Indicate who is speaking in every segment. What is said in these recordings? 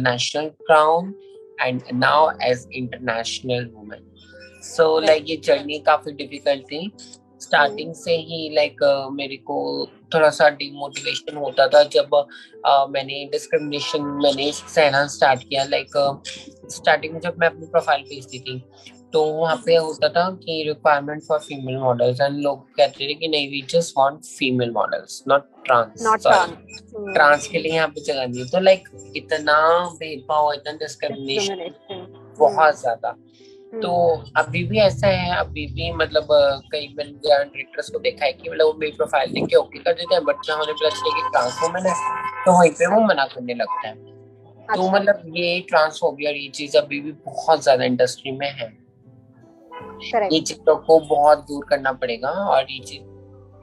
Speaker 1: national crown and now as international woman. So
Speaker 2: Right.
Speaker 1: like ये journey काफी difficult थी starting से ही like मेरे को थोड़ा सा डिमोटिवेशन होता था जब मैंने डिस्क्रिमिनेशन मैंने सहना स्टार्ट किया लाइक स्टार्टिंग में जब मैं अपनी प्रोफाइल भेजती थी तो वहाँ पे होता था कि requirement for female models and लोग कहते थे कि नहीं we just want female models not trans
Speaker 2: Not
Speaker 1: sorry
Speaker 2: trans.
Speaker 1: Trans के लिए यहाँ पे जगह नहीं है तो लाइक इतना भेदभाव इतना डिस्क्रिमिनेशन
Speaker 2: Discrimination.
Speaker 1: बहुत ज्यादा तो
Speaker 2: Hmm.
Speaker 1: अभी भी ऐसा है अभी भी मतलब कई मैंने डायरेक्टर्स को देखा है कि मतलब वो मेरी प्रोफाइल देख के ओके कर देते हैं बट जहाँ उन्हें पता चले कि ट्रांस वुमन है तो वहीं पे वो मना करने लगता है तो
Speaker 2: अच्छा.
Speaker 1: मतलब ये ट्रांसफोबिया ये चीज अभी भी बहुत ज्यादा इंडस्ट्री में है ये
Speaker 2: Correct.
Speaker 1: चीजों को बहुत दूर करना पड़ेगा और ये चीज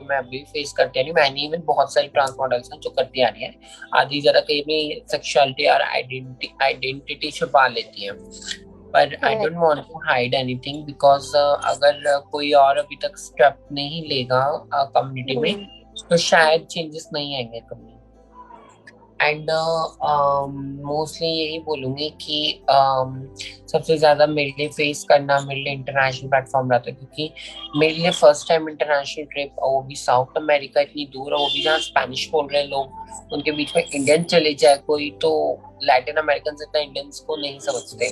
Speaker 1: मैं अभी फेस करती आ रही हूँ मैंने इवन बहुत सारी ट्रांस मॉडल्स हैं जो करती आ रही है आधी जरा कहीं भी सेक्सुअलिटी और आइडेंटिटी छुपा लेती है पर I
Speaker 2: Correct.
Speaker 1: Don't want to hide anything because अगर कोई और अभी तक स्टेप नहीं लेगा कम्युनिटी में
Speaker 2: Hmm.
Speaker 1: तो
Speaker 2: Hmm.
Speaker 1: शायद चेंजेस नहीं आएंगे कभी एंड मोस्टली यही बोलूंगी कि सबसे ज्यादा मेरे लिए फेस करना मेरे लिए इंटरनेशनल प्लेटफॉर्म रहता है क्योंकि मेरे लिए फर्स्ट टाइम इंटरनेशनल ट्रिप वो भी साउथ अमेरिका इतनी दूर है वो भी जहाँ स्पेनिश बोल रहे हैं लोग उनके बीच में इंडियन चले जाए कोई तो लैटिन अमेरिकन इतना इंडियंस को नहीं समझते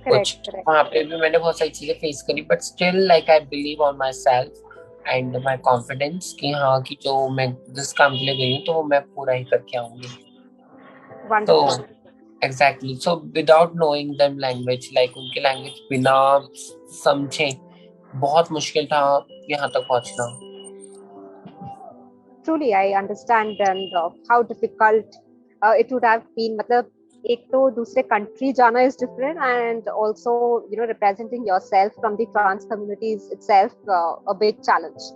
Speaker 2: Correct.
Speaker 1: कुछ
Speaker 2: Correct.
Speaker 1: वहाँ पे भी मैंने बहुत सारी चीजें फेस करी but still like I believe on my self and my confidence कि हाँ कि जो मैं जिस काम के लिए गई हूँ तो वो मैं पूरा ही करके आऊंगी तो
Speaker 2: Wonderful.
Speaker 1: Exactly so without knowing them language like उनकी लैंग्वेज बिना समझे बहुत मुश्किल था यहाँ तक पहुँचना
Speaker 2: Truly, I understand and how difficult it would have been. मतलब एक तो दूसरे country जाना is different and also representing yourself from the trans community is itself a big challenge.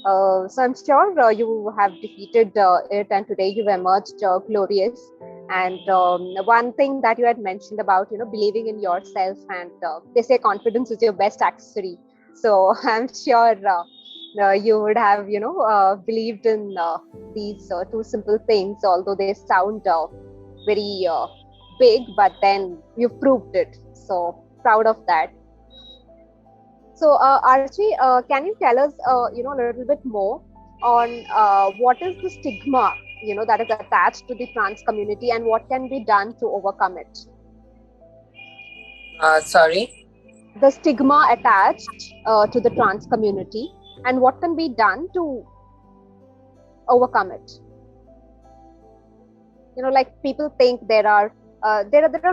Speaker 2: So I'm sure you have defeated it and today you've emerged glorious. And one thing that you had mentioned about believing in yourself and they say confidence is your best accessory. So I'm sure you would have believed in these two simple things, although they sound very big, but then you've proved it. So proud of that. So Archie, can you tell us a little bit more on what is the stigma that is attached to the trans community and what can be done to overcome it?
Speaker 1: Sorry.
Speaker 2: The stigma attached to the trans community and what can be done to overcome it. Like people think there are a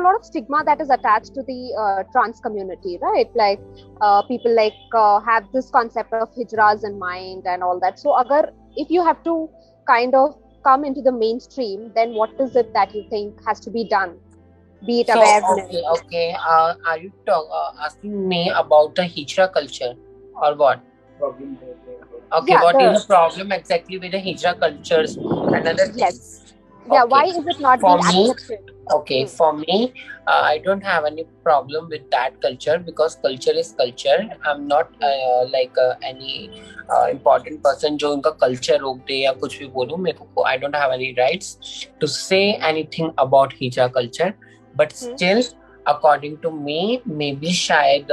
Speaker 2: lot of stigma that is attached to the trans community, right? Like people have this concept of hijras in mind and all that. So if you have to kind of come into the mainstream, then what is it that you think has to be done? Be it awareness.
Speaker 1: Okay. Are you asking me about the hijra culture or what? Okay,
Speaker 2: Yeah,
Speaker 1: what is the problem exactly with the hijra cultures and other
Speaker 2: yes.
Speaker 1: things?
Speaker 2: Yeah,
Speaker 1: Okay,
Speaker 2: why is it not
Speaker 1: for
Speaker 2: being
Speaker 1: me,
Speaker 2: accepted?
Speaker 1: for me, I don't have any problem with that culture because culture is culture. I'm not any important person जो उनका culture रोक दे या कुछ भी बोलूं मेरे को I don't have any rights to say anything about hijra culture. But still, according to me, maybe शायद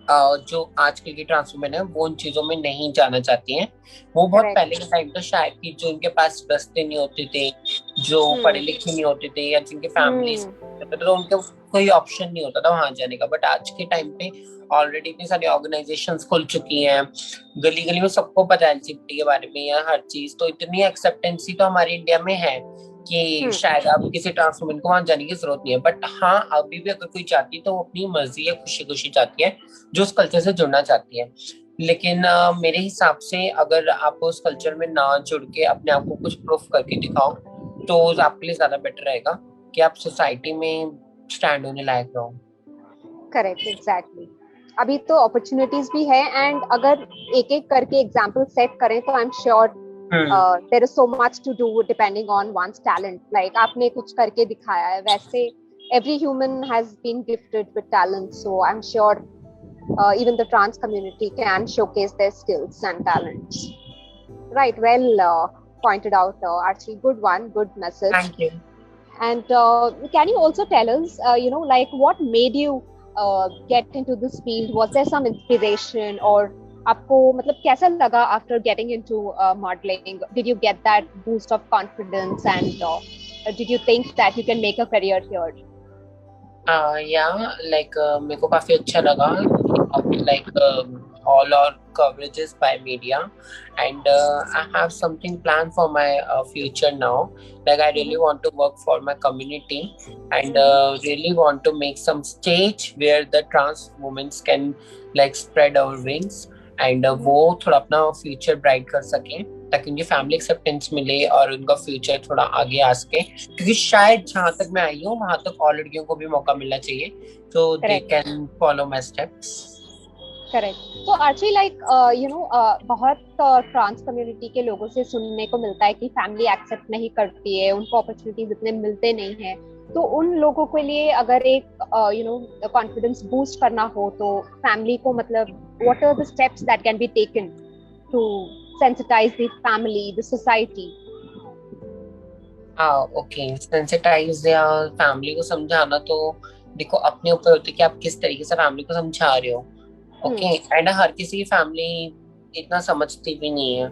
Speaker 1: जो आजकल की ट्रांस वुमेन है वो उन चीजों में नहीं जाना चाहती हैं वो बहुत पहले के टाइम तो शायद कि जो उनके पास रास्ते नहीं होते थे जो पढ़े लिखे नहीं होते थे या जिनके फैमिली तो उनके कोई ऑप्शन नहीं होता था वहां जाने का बट आज के टाइम पे ऑलरेडी इतनी सारी ऑर्गेनाइजेशंस खुल चुकी हैं गली गली में सबको पता है एलजीबीटी के बारे में या हर चीज तो इतनी एक्सेप्टेंसी तो हमारे इंडिया में है कि शायद अब किसी ट्रांस वुमेन को वहां जाने की जरूरत नहीं है बट हाँ अभी भी अगर कोई चाहती है तो वो अपनी मर्जी है खुशी खुशी चाहती है जो उस कल्चर से जुड़ना चाहती है लेकिन मेरे हिसाब से अगर आप उस कल्चर में ना जुड़ के अपने आप को कुछ प्रूफ करके दिखाओ तो आपके लिए ज्यादा बेटर रहेगा कि आप सोसाइटी में स्टैंड होने लायक रहो
Speaker 2: करेक्ट एग्जैक्टली अभी तो अपॉर्चुनिटीज भी है एंड अगर एक एक करके एग्जांपल सेट करें तो I am sure there is so much to do depending on one's talent like आपने कुछ करके दिखाया है वैसे every human has been gifted with talent so I'm sure even the trans community can showcase their skills and talents right well pointed out Archie good one good message
Speaker 1: thank you
Speaker 2: And can you also tell us, like what made you get into this field? Was there some inspiration, or आपको मतलब कैसा लगा after getting into modeling? Did you get that boost of confidence, and did you think that you can make a career here?
Speaker 1: Yeah, like मेरे को काफी अच्छा लगा, like all our coverages by media, and I have something planned for my future now. Like I really want to work for my community, and really want to make some stage where the trans women can like spread our wings, and वो थोड़ा अपना future bright कर सकें, ताकि उनकी family acceptance मिले और उनका फ्यूचर थोड़ा आगे आ सके, क्योंकि शायद जहाँ तक मैं आई हूँ वहां तक और लड़कियों को भी मौका मिलना चाहिए, so they
Speaker 2: Correct.
Speaker 1: can follow my steps.
Speaker 2: Correct. तो आर्ची लाइक बहुत ट्रांस कम्युनिटी के लोगों से सुनने को मिलता है कि फैमिली एक्सेप्ट नहीं करती है, उनको अपॉर्चुनिटीज इतने मिलते नहीं हैं. तो उन लोगों के लिए अगर एक कॉन्फिडेंस बूस्ट करना हो तो फैमिली को मतलब what are the steps that can be taken to sensitize the family, the society?
Speaker 1: Okay, sensitize या फैमिली को समझाना तो देखो अपने ऊपर होता है कि आप किस तरीके से फैमिली को समझा रहे हो. ओके, एंड हर किसी की फैमिली इतना समझती भी नहीं है,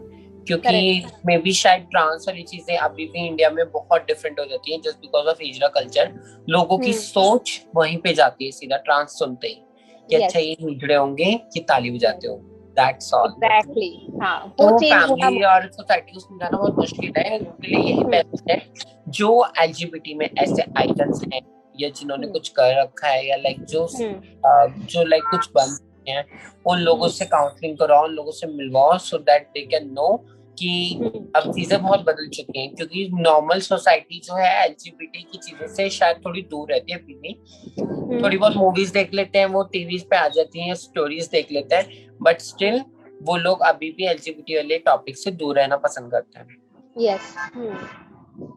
Speaker 1: क्योंकि मे बी शायद ट्रांस वाली चीजें अभी भी इंडिया में बहुत डिफरेंट हो जाती है, जस्ट बिकॉज ऑफ हिजरा कल्चर. लोगों की सोच वहीं पे जाती है सीधा ट्रांस सुनते ही कि अच्छा ये हिजड़े होंगे कि ताली बजाते हो. That's all.
Speaker 2: एग्जैक्टली. हाँ,
Speaker 1: तो
Speaker 2: वो चेंज होना
Speaker 1: फैमिली और सोसाइटी को समझाना बहुत मुश्किल है. उनके लिए यही बेस्ट है जो एलजीबीटी में ऐसे आइकन्स हैं या जिन्होंने कुछ कर रखा है, या लाइक जो लाइक कुछ बन हैं, उन लोगों से काउंसलिंग कराओ, उन लोगों से मिलवाओ, so that they can know कि अब चीजें बहुत बदल चुकी हैं. क्योंकि नॉर्मल सोसाइटी जो है एलजीबीटी की चीजों से शायद थोड़ी दूर रहती है अभी भी. थोड़ी बहुत मूवीज देख लेते हैं, वो टीवी पे आ जाती हैं, स्टोरीज देख लेते हैं, बट स्टिल वो लोग अभी भी एलजीबीटी वाले टॉपिक से दूर रहना पसंद करते हैं.
Speaker 2: यस.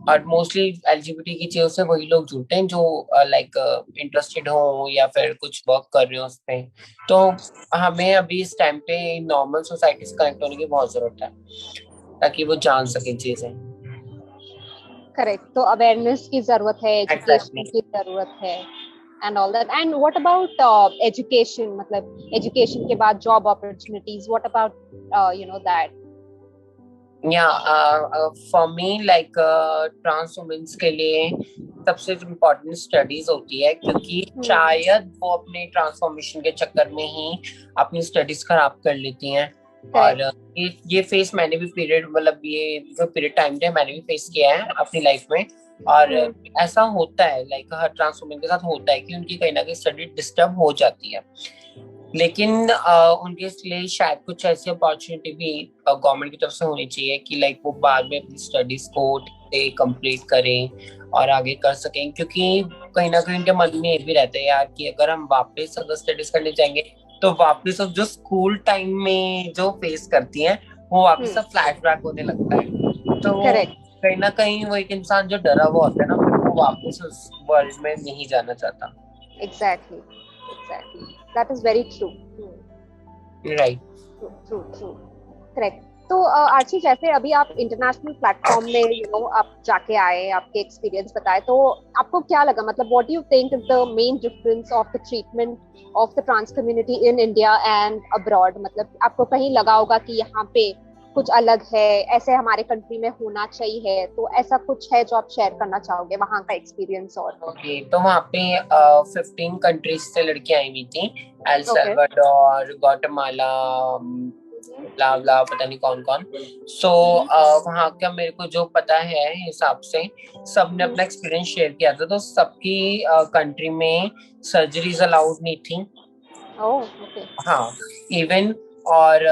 Speaker 1: और मोस्टली एलजीबीटी की चीजों से वही लोग जुड़ते हैं जो लाइक इंटरेस्टेड हो या फिर कुछ वर्क कर रहे हो उस पे. तो हमें अभी इस टाइम पे नॉर्मल सोसाइटी से कनेक्ट होने की बहुत जरूरत है, ताकि वो जान सके चीजें.
Speaker 2: करेक्ट. तो अवेयरनेस की जरूरत है, एजुकेशन की जरूरत है, and all that. And what about education? मतलब education के बाद job opportunities. What about that?
Speaker 1: Yeah, for me like trans women के लिए सबसे इम्पोर्टेंट स्टडीज होती है, क्योंकि शायद वो अपने ट्रांसफॉर्मेशन के चक्कर में ही अपनी स्टडीज खराब कर लेती हैं. और ये फेस मैंने भी मतलब ये जो पीरियड टाइम थे मैंने भी फेस किया है अपनी लाइफ में. और ऐसा होता है लाइक हर ट्रांस वुमेन के साथ होता है कि उनकी कहीं ना कहीं स्टडी डिस्टर्ब हो जाती है. लेकिन उनके लिए शायद कुछ ऐसी अपॉर्चुनिटी भी गवर्नमेंट की तरफ से होनी चाहिए कि लाइक वो बाद में अपनी स्टडीज को कंप्लीट करें और आगे कर सकें. क्योंकि कहीं ना कहीं उनके मन में ये भी रहता है यार कि अगर हम वापस अगर स्टडीज करने जाएंगे तो वापस जो स्कूल टाइम में जो फेस करती हैं वो वापस सब फ्लैशबैक होने लगता है. तो कहीं ना कहीं वो एक इंसान जो डरा हुआ होता है ना, फिर वो वापस उस वर्ल्ड में नहीं जाना चाहता.
Speaker 2: Exactly. That is very true.
Speaker 1: Right.
Speaker 2: True. Correct. तो आर्ची जैसे अभी आप इंटरनेशनल प्लेटफॉर्म में आप जाके आए, आपके एक्सपीरियंस बताए, तो आपको क्या लगा? मतलब what do you think is the main difference of the treatment of the trans community in India and abroad? मतलब आपको कहीं लगा होगा कि यहाँ पे कुछ अलग है, ऐसे हमारे कंट्री में होना चाहिए, तो ऐसा कुछ है जो आप शेयर करना चाहोगे वहाँ का एक्सपीरियंस? और
Speaker 1: ओके, तो वहाँ पे 15 कंट्रीज से लड़कियां आई हुई थी. एल सल्वाडोर, ग्वाटेमाला, ब्ला पता नहीं कौन कौन. सो वहाँ का मेरे को जो पता है हिसाब से सबने अपना एक्सपीरियंस शेयर किया था. तो सबकी कंट्री में सर्जरीज अलाउड नहीं थी. हाँ, इवन और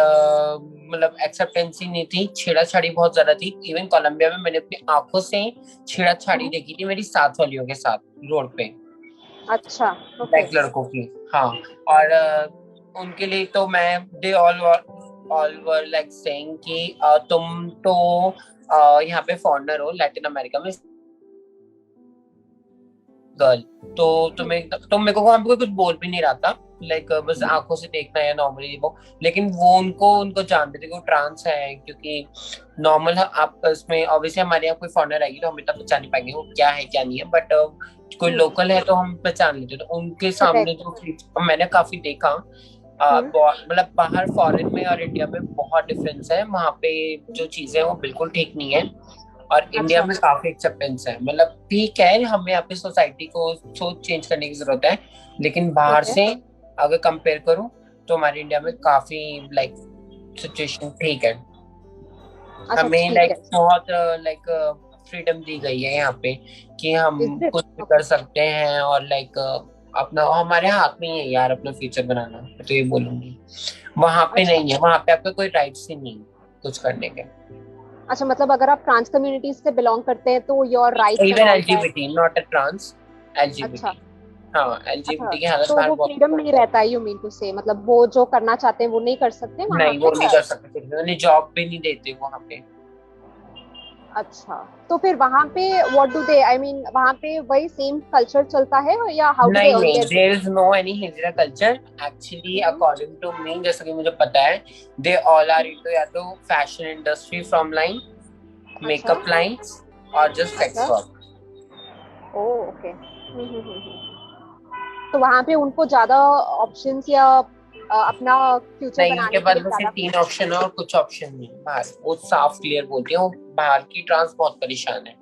Speaker 1: मतलब एक्सेप्टेंसी नहीं थी. छेड़ाछाड़ी बहुत ज्यादा थी. इवन कोलंबिया में मैंने अपनी आंखों से छेड़ाछाड़ी देखी थी मेरी साथ वालियों के साथ रोड पे.
Speaker 2: अच्छा.
Speaker 1: ब्लैक लड़कों की. हाँ, और उनके लिए तो मैं they all were like saying कि तुम तो यहाँ पे फॉरेनर हो लैटिन अमेरिका में, गर्ल। तो तो मेरे को वहां पे कोई कुछ बोल भी नहीं रहा था, लाइक बस आंखों से देखना है नॉर्मली वो। लेकिन वो उनको जानते थे कि वो ट्रांस है, क्योंकि नॉर्मल आप इसमें ऑब्वियसली हमारे यहाँ कोई फॉरेनर आएगी तो हम इतना पहचान नहीं पाएंगे वो क्या है क्या नहीं है, बट कोई लोकल है तो हम पहचान लेते। तो उनके सामने
Speaker 2: करेक्ट।
Speaker 1: जो मैंने काफी देखा, मतलब बाहर फॉरेन में और इंडिया में बहुत डिफरेंस है। वहाँ पे जो चीजें हैं वो बिल्कुल ठीक नहीं है, और इंडिया
Speaker 2: अच्छा।
Speaker 1: में काफी एक्सेप्टेंस है। मतलब ठीक है, हमें यहाँ पे सोसाइटी को सोच चेंज करने की जरूरत है, लेकिन बाहर
Speaker 2: ओके।
Speaker 1: से अगर कंपेयर करूँ तो हमारे इंडिया में काफी लाइक सिचुएशन ठीक है।
Speaker 2: अच्छा
Speaker 1: हमें
Speaker 2: ठीक
Speaker 1: लाइक
Speaker 2: है।
Speaker 1: बहुत लाइक फ्रीडम दी गई है यहाँ पे कि हम
Speaker 2: इज इट?
Speaker 1: कुछ भी कर सकते हैं, और लाइक अपना हमारे हाथ में ही है यार अपना फ्यूचर बनाना, मैं तो ये बोलूंगी। वहां पे
Speaker 2: अच्छा।
Speaker 1: नहीं है, वहां पे आपका कोई राइट्स ही नहीं कुछ करने के।
Speaker 2: अच्छा, मतलब अगर आप ट्रांस कम्युनिटी से बिलोंग करते हैं तो your rights and
Speaker 1: even
Speaker 2: all that.
Speaker 1: LGBT, not a trans,
Speaker 2: अच्छा।
Speaker 1: एलजीबीटी। हाँ,
Speaker 2: अच्छा,
Speaker 1: एलजीबीटी की हालत
Speaker 2: तो
Speaker 1: बाहर
Speaker 2: वो
Speaker 1: बहुत
Speaker 2: फ्रीडम नहीं रहता है, यू मीन टू से, मतलब वो जो करना चाहते हैं वो नहीं कर सकते वहां
Speaker 1: नहीं, वो
Speaker 2: पे?
Speaker 1: नहीं कर सकते, उन्हें जॉब भी नहीं देते वहां पे।
Speaker 2: अच्छा, तो फिर वहां पे what do they, I mean वहां पे वही सेम कल्चर चलता है या हाउ डू दे
Speaker 1: नहीं
Speaker 2: अर्न
Speaker 1: नहीं,
Speaker 2: there
Speaker 1: there is no any hijra culture actually,
Speaker 2: living?
Speaker 1: According to me, जैसा कि मुझे पता है, दे ऑल आर इनटू या तो फैशन इंडस्ट्री फ्रॉम लाइन,
Speaker 2: अच्छा।
Speaker 1: मेकअप लाइन्स, और जस्ट सेक्स
Speaker 2: अच्छा।
Speaker 1: वर्क।
Speaker 2: ओ ओके। तो वहां पे उनको ज्यादा ऑप्शंस या अपना फ्यूचर
Speaker 1: नहीं, उनके
Speaker 2: बनाने के
Speaker 1: पास
Speaker 2: लिए
Speaker 1: बस ये
Speaker 2: ज्यादा?
Speaker 1: 3 ऑप्शन है और कुछ ऑप्शन नहीं है बाहर। वो साफ क्लियर बोलती है, वो बाहर की ट्रांस बहुत परेशान है।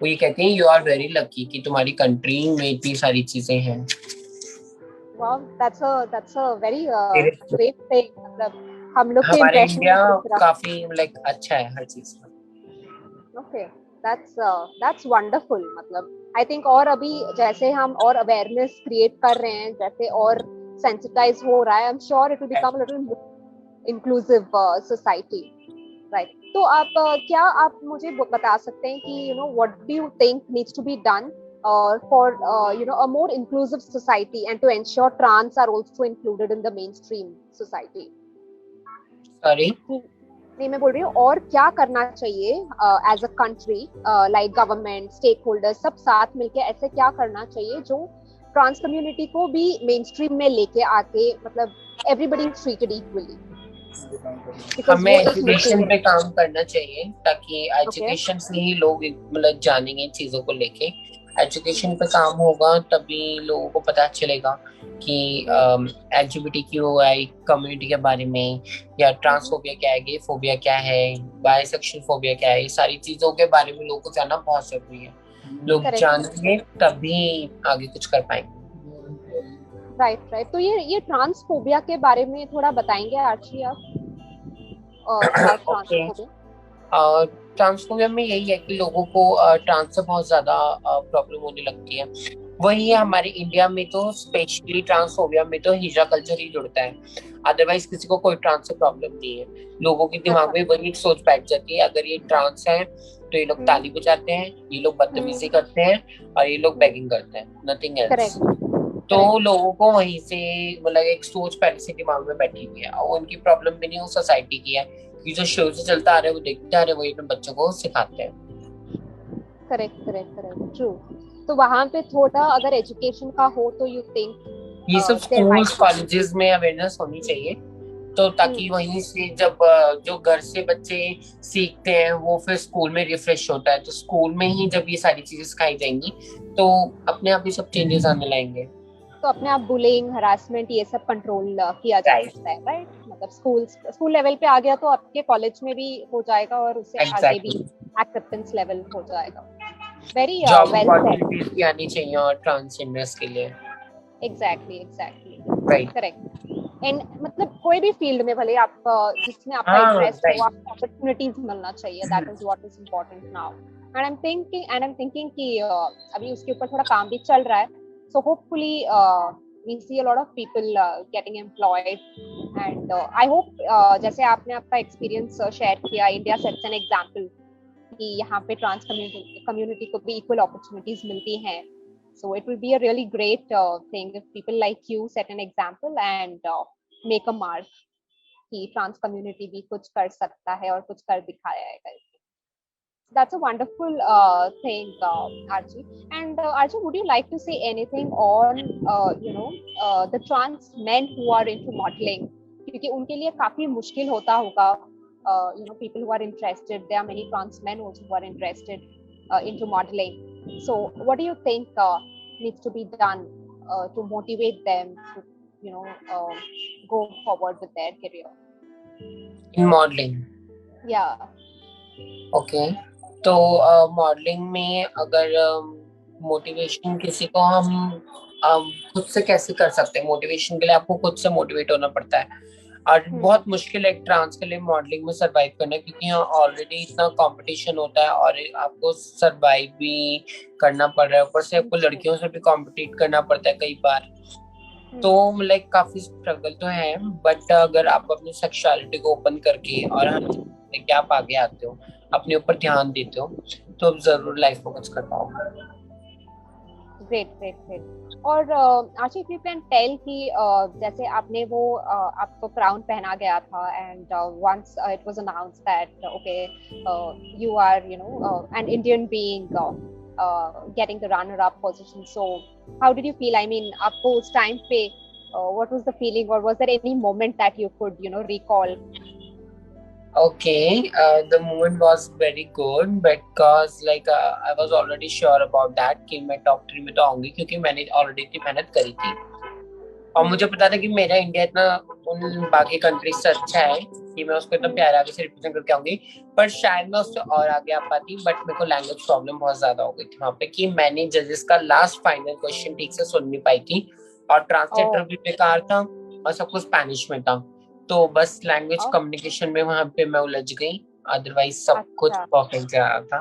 Speaker 1: वो ये कहते हैं यू आर वेरी लकी कि तुम्हारी कंट्री में इतनी सारी चीजें हैं।
Speaker 2: Wow, that's a very great thing, मतलब हम लोग के
Speaker 1: हमारे
Speaker 2: इंप्रेशन
Speaker 1: इंडिया
Speaker 2: में किस तरह।
Speaker 1: काफी लाइक अच्छा है हर चीज में।
Speaker 2: Okay, that's wonderful. मतलब आई थिंक और अभी जैसे हम और अवेयरनेस क्रिएट कर रहे हैं, जैसे और सेंसिटाइज हो रहा है, I am sure it will become little inclusive society, right? तो आप क्या आप मुझे बता सकते हैं कि you know what do you think needs to be done for a more inclusive society and to ensure trans are also included in the mainstream society?
Speaker 1: Sorry.
Speaker 2: नहीं, मैं बोल रही हूँ और क्या करना चाहिए as a country, like government, stakeholders, सब साथ मिलके ऐसे क्या करना चाहिए जो ट्रांस कम्युनिटी को भी मेन स्ट्रीम में लेके आके, मतलब everybody is treated equally, because
Speaker 1: हमें
Speaker 2: वो एक
Speaker 1: एजुकेशन
Speaker 2: मिसिंग
Speaker 1: पे
Speaker 2: है।
Speaker 1: काम करना चाहिए, ताकि
Speaker 2: ओके।
Speaker 1: एजुकेशन से ही लोग मतलब जानेंगे इन चीजों को लेके। एजुकेशन पे
Speaker 2: हम्म।
Speaker 1: काम होगा तभी लोगों को पता चलेगा कि
Speaker 2: हम्म।
Speaker 1: LGBTQI कम्युनिटी के बारे में, या ट्रांसफोबिया क्या है, गे फोबिया क्या है, बायसेक्सुअल फोबिया क्या है। ये सारी चीजों के बारे में लोगों को जानना बहुत जरूरी है। लोग
Speaker 2: करेक्ट।
Speaker 1: जानेंगे तभी आगे कुछ कर पाएंगे।
Speaker 2: Right, right. तो ये ट्रांसफोबिया के बारे में थोड़ा बताएंगे आर्ची आप, अबाउट
Speaker 1: ओके।
Speaker 2: ट्रांसफोबिया?
Speaker 1: ट्रांसफोबिया में यही है कि लोगों को ट्रांस से बहुत ज्यादा प्रॉब्लम होने लगती है। वही है, हमारे इंडिया में तो स्पेशली ट्रांसफोबिया में तो हिजरा कल्चर ही जुड़ता है। अदरवाइज किसी को कोई ट्रांस से प्रॉब्लम नहीं है। लोगों के दिमाग
Speaker 2: अच्छा।
Speaker 1: में वही एक सोच बैठ जाती है, अगर ये ट्रांस है तो ये लोग
Speaker 2: हम्म।
Speaker 1: ताली बजाते हैं, ये लोग बदतमीजी करते हैं, और ये लोग बेगिंग करते हैं, नथिंग एल्स।
Speaker 2: करेक्ट।
Speaker 1: तो
Speaker 2: करेक्ट।
Speaker 1: लोगों को वहीं से मतलब एक सोच पहले से दिमाग में बैठी हुई है, और उनकी प्रॉब्लम भी नहीं, वो सोसाइटी की है कि जो शुरू से चलता आ रहा है वो देखते आ रहे हैं, वही अपने बच्चों को सिखाते हैं।
Speaker 2: करेक्ट। करेक्ट। करेक्ट। ट्रू। तो वहां पे थोड़ा अगर एजुकेशन का हो तो यू थिंक
Speaker 1: ये सब
Speaker 2: there might
Speaker 1: schools
Speaker 2: be.
Speaker 1: Colleges में अवेयरनेस होनी चाहिए, तो ताकि वहीं से जब जो घर से बच्चे सीखते हैं वो फिर स्कूल में रिफ्रेश होता है, तो स्कूल में ही जब ये सारी चीजें सिखाई जाएंगी तो अपने आप ही सब चेंजेस आने लगेंगे।
Speaker 2: तो अपने आप बुलिंग, हरासमेंट, ये सब कंट्रोल किया जा
Speaker 1: राइट।
Speaker 2: सकता है, राइट? मतलब स्कूल लेवल पे आ गया तो आपके कॉलेज में भी हो जाएगा और उससे आगे भी
Speaker 1: एग्जैक्टली।
Speaker 2: एक्सेप्टेंस लेवल हो जाएगा। Very
Speaker 1: job
Speaker 2: well said.
Speaker 1: Opportunities भी आनी चाहिए और ट्रांसजेंडर्स के लिए।
Speaker 2: Exactly, exactly.
Speaker 1: Right.
Speaker 2: Correct. And मतलब कोई भी फील्ड में भले आप जिसमें आपका
Speaker 1: हाँ,
Speaker 2: इंटरेस्ट हो,
Speaker 1: राइट।
Speaker 2: आपको अपॉर्चुनिटीज मिलना चाहिए, that is what is important now. And I am thinking कि अभी उसके ऊपर थोड़ा काम भी चल रहा है, so hopefully we see a lot of people getting employed. And I hope जैसे आपने आपका एक्सपीरियंस शेयर किया, इंडिया सेट्स एन एग्जांपल कि यहाँ पे ट्रांस कम्युनिटी को भी इक्वल अपॉर्चुनिटीज मिलती हैं। So it will be a really great thing if people like you set an example and make a mark कि ट्रांस कम्युनिटी भी कुछ कर सकता है और कुछ कर दिखाया है करके। That's a wonderful thing, Archie. And Archie, would you like to say anything on, the trans men who are into modeling? क्योंकि उनके लिए काफी मुश्किल होता होगा. People who are interested. There are many trans men also who are interested into modeling. So, what do you think needs to be done to motivate them to, go forward with their career?
Speaker 1: In modeling.
Speaker 2: Yeah.
Speaker 1: Okay, तो modelling में अगर motivation किसी को हम खुद से कैसे कर सकते हैं? मोटिवेशन के लिए आपको खुद से मोटिवेट होना पड़ता है और बहुत मुश्किल है एक ट्रांस के लिए मॉडलिंग में सरवाइव करना, क्योंकि यहाँ ऑलरेडी इतना कंपटीशन होता है और आपको सरवाइव भी करना पड़ रहा है, ऊपर से आपको लड़कियों से भी कॉम्पिटिट करना पड़ता है कई बार, तो लाइक काफी स्ट्रगल तो है। बट अगर आप अपनी सेक्सुअलिटी को ओपन करके और आप आगे आते हो, अपने ऊपर ध्यान देते हो, तो आप जरूर लाइफ को कुछ कर पाओगे।
Speaker 2: ग्रेट। और आशी, इफ यू कैन टेल कि जैसे आपने वो आपको क्राउन पहना गया था and once it was announced that okay you are an Indian being getting the runner up position, so how did you feel? I mean, आपको उस टाइम पे what was the feeling, or was there any moment that you could recall?
Speaker 1: Okay, the moment was very good because like I was already sure about that कि मैं top 3 में तो आऊंगी, क्योंकि मैंने ऑलरेडी इतनी मेहनत करी थी और मुझे पता था कि मेरा इंडिया इतना उन बाकी कंट्रीज से अच्छा है कि मैं उसको इतना प्यार आगे से रिप्रेजेंट करके आऊंगी, पर शायद मैं उससे और आगे आ पाती, बट मेरे को लैंग्वेज प्रॉब्लम बहुत ज्यादा हो गई थी वहाँ पे कि मैंने जजेस का लास्ट फाइनल क्वेश्चन ठीक से सुन नहीं पाई थी और ट्रांसलेटर भी बेकार था और सब कुछ स्पेनिश में था, तो बस लैंग्वेज कम्युनिकेशन में वहाँ पे मैं उलझ गई, अदरवाइज सब कुछ परफेक्ट जा रहा था।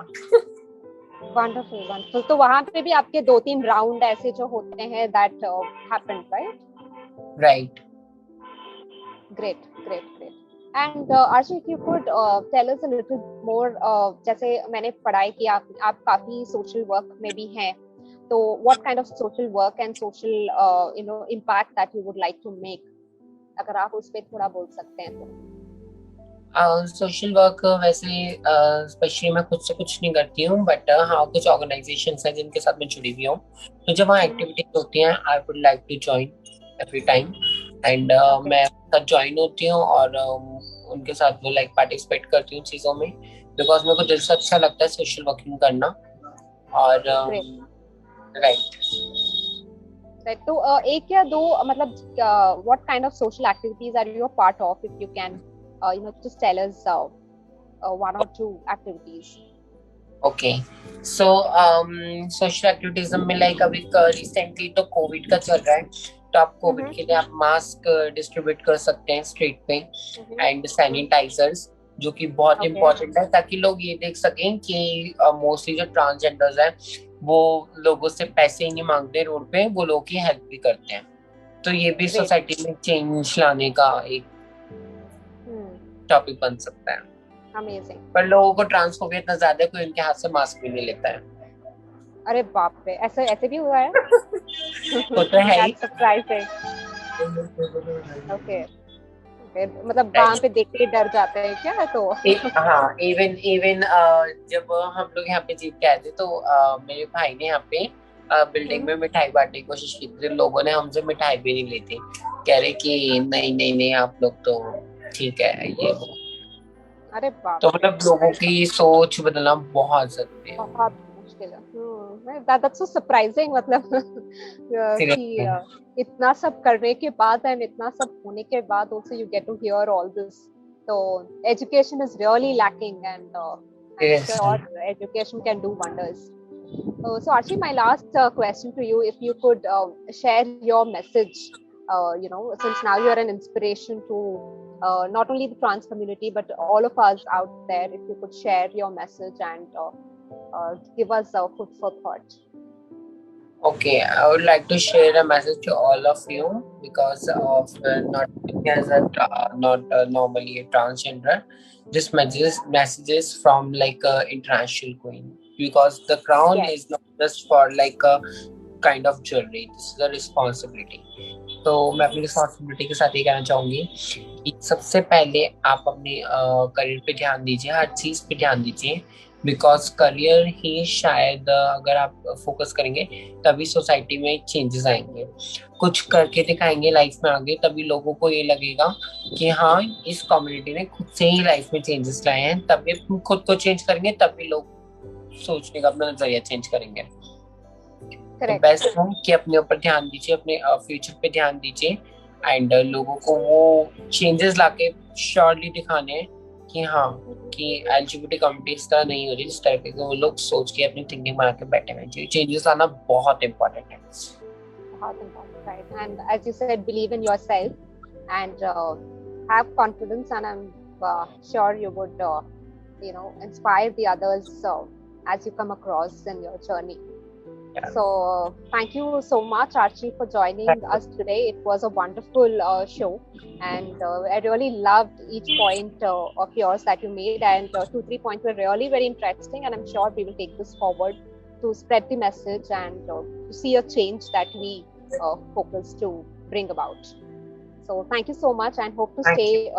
Speaker 2: वंडरफुल। तो वहाँ पे भी आपके 2-3 राउंड ऐसे जो होते हैं that happened, right?
Speaker 1: Right.
Speaker 2: Great. And Archie, if you could tell us a little more, जैसे मैंने पढ़ाई की, आप काफी सोशल वर्क में भी हैं, तो what kind of social work and social impact that you would like to make, अगर आप उस पे थोड़ा बोल सकते हैं तो।
Speaker 1: सोशल वर्क वैसे स्पेशली मैं खुद से कुछ नहीं करती हूँ, बट हाँ कुछ ऑर्गेनाइजेशंस हैं जिनके साथ मैं जुड़ी हुई हूँ, तो जब वहाँ एक्टिविटीज होती हैं I would like to join every time and मैं साथ ज्वाइन होती हूँ और उनके साथ वो लाइक पार्टिसिपेट करती हूँ चीज़ों में, बिकॉज मेरे को दिल से अच्छा लगता है सोशल वर्किंग करना। और राइट,
Speaker 2: तो एक या दो मतलब what kind of social activities are you a part of, if you can just tell us one or two activities.
Speaker 1: Okay, so social activism में लाइक अभी रिसेंटली तो कोविड का चल रहा है, तो आप कोविड के लिए आप मास्क डिस्ट्रीब्यूट कर सकते हैं स्ट्रीट पे एंड सैनिटाइजर्स, जो कि बहुत इम्पोर्टेंट है ताकि लोग ये देख सकें कि मोस्टली जो ट्रांसजेंडर्स हैं वो लोगों से पैसे ही नहीं मांगते रोड पे, वो लोगों की हेल्प भी करते हैं, तो ये भी सोसाइटी में चेंज लाने का एक टॉपिक बन सकता है।
Speaker 2: अमेजिंग।
Speaker 1: पर लोगों को ट्रांसफोबिया इतना ज्यादा है कोई उनके हाथ से मास्क भी नहीं लेता है।
Speaker 2: अरे बाप रे, ऐसे भी हुआ है?
Speaker 1: होता है ही।
Speaker 2: सरप्राइजिंग। ओके, मतलब वहाँ पे देख के डर जाते हैं क्या? तो
Speaker 1: हाँ, इवन जब हम लोग यहाँ पे जीत के आए थे तो मेरे भाई ने यहाँ पे बिल्डिंग में मिठाई बांटने की कोशिश की थी, लोगों ने हमसे मिठाई भी नहीं ली थी, कह रहे कि नहीं आप लोग तो ठीक है ये वो।
Speaker 2: अरे बाप,
Speaker 1: तो मतलब लोगों की सोच बदलना बहुत जरूरी है,
Speaker 2: बहुत मुश्किल है। That's so surprising, मतलब कि इतना सब करने के बाद एंड इतना सब होने के बाद also you get to hear all this, so education is really lacking and I'm sure education can do wonders. So Archie, my last question to you, if you could share your message, since now you are an inspiration to not only the trans community but all of us out there, if you could share your message and give us food for thought.
Speaker 1: Okay, I would like to share a message to all of you because of not being as a not normally a transgender. This messages from like a international queen, because the crown is not just for like a kind of jewelry. This is a responsibility. तो मैं अपनी responsibility के साथ ये कहना चाहूंगी कि सबसे पहले आप अपने करियर पे ध्यान दीजिए, हर चीज पे ध्यान दीजिए, बिकॉज करियर ही शायद अगर आप फोकस करेंगे तभी सोसाइटी में चेंजेस आएंगे, कुछ करके दिखाएंगे लाइफ में आगे, तभी लोगों को ये लगेगा कि हाँ इस कम्युनिटी ने खुद से ही लाइफ में चेंजेस लाए हैं, तभी खुद को चेंज करेंगे, तभी लोग सोचने का अपना नजरिया चेंज करेंगे। तो बेस्ट है कि अपने ऊपर ध्यान दीजिए, अपने फ्यूचर पे ध्यान दीजिए, एंड लोगों को वो चेंजेस लाके श्योरली दिखाने हैं कि हाँ कि एलजीबीटी कम्युनिटी इस तरह नहीं हो रही जिस तरह के वो लोग सोच के अपनी थिंकिंग बना के बैठे हुए हैं। चेंजेस लाना बहुत इंपॉर्टेंट है।
Speaker 2: बहुत important, right? And as you said, believe in yourself and have confidence, and I'm sure you would, inspire the others as you come across in your journey.
Speaker 1: Yeah.
Speaker 2: So thank you so much, Archie, for joining us today. It was a wonderful show, and I really loved each point of yours that you made, and 2-3 points were really very interesting, and I'm sure we will take this forward to spread the message and to see a change that we focus to bring about. So thank you so much, and hope to stay